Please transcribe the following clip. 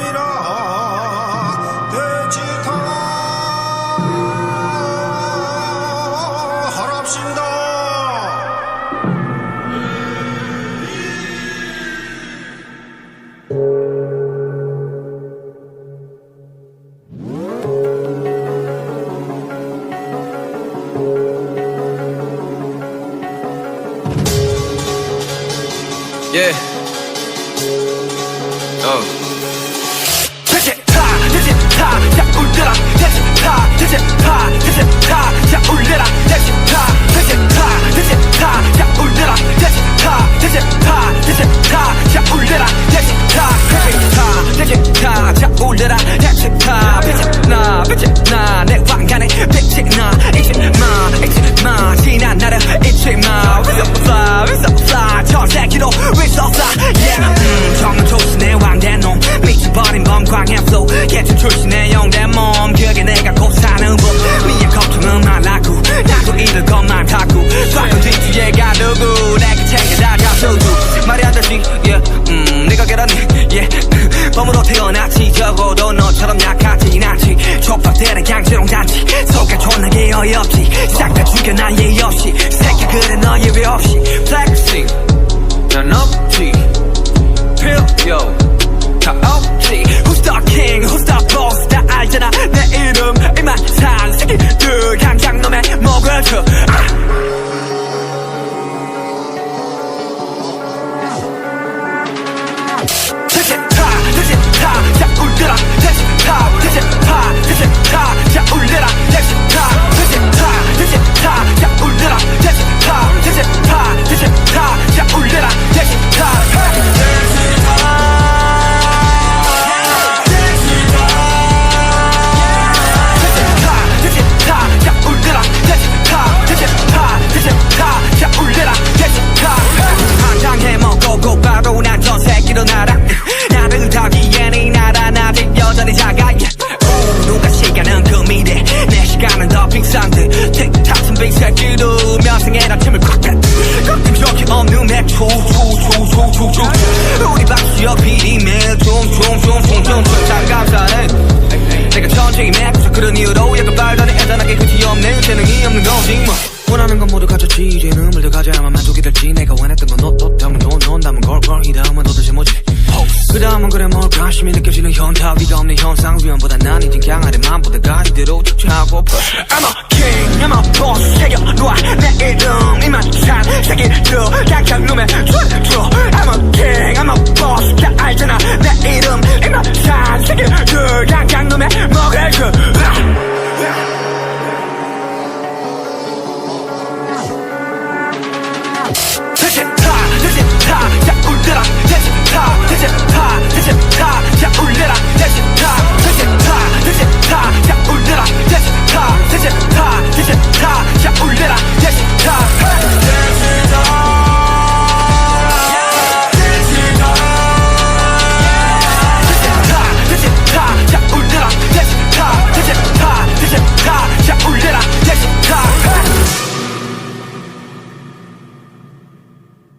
영금이라 대지타 하랍신다. Yeah. 대체타 자 울려라 대체타 자 울려라 대체타 자 울려라 대체타 자 울려라 대체타 자 울려라 대체타 빛나 내 왕관에 빛나 잊지마 지난 나를 잊지마 We so fly 저 새끼도 we so fly yeah 정말 조신의 왕된 놈 미쳐버린 범광의 flow 예전 출신의 영대 몸 그게 내가 곧 사는 법 미의 걱정은 말라고 나도 잃을 것만 타고 좌건 뒤뒤에가 누구 내가 챙겨 다가서도 말이 안 되지 yeah 네가 계란이 yeah 범으로 태어났지 적어도 너처럼 약하진 않지 촉박되는 강제롱 잔치 속에 존나게 어이없지 싹 다 죽여 난 예의 없이 새끼 그래 너 예외 없이 flexing 난 없지 필요 다 없지 Who's the king who's the boss 다 알잖아 내 이름 이만상 새끼들 강장 놈의 목을 쳐 자 울려라 대체타 자 울려라 대체타 자 울려라 대체타 자 울려라 대체타 자 울려라 대체타 한장 해먹고 곧바로 난 전 새끼로 날아 나를 타기엔 이 나라는 아직 여전히 작아 누가 시간은 그 미래 내 시간은 더 빙상들 틱탁은 빙새끼도 명성의 틈을 꽉 뺐 적이 없는 맥주 우리 박수여 비리며 좀 감사해 내가 천천히 맥주 그런 이유로 약간 발달해 애잔하게 끝이 없는 재능이 없는 거지 뭐 원하는 건 모두 가졌지 이제는 물들 가져야만 만족이 될지 내가 원했던 건 너 때문 돈 남은 걸 이 다음은 도대체 뭐지 그 다음은 그래 뭘 관심이 느껴지는 현타위가 없는 현상 위험보다 난 이젠 강하게 맘보다 이대로 축제하고 I'm a king I'm a boss 새겨놔 내 이름 이만찬 새끼들 강한 놈의 줄 I'm a king I'm a boss 다 알잖아 내 이름 이만찬 새끼들 강한 놈의 먹을 줄 대체타 자 울려라 대체타 자 울려라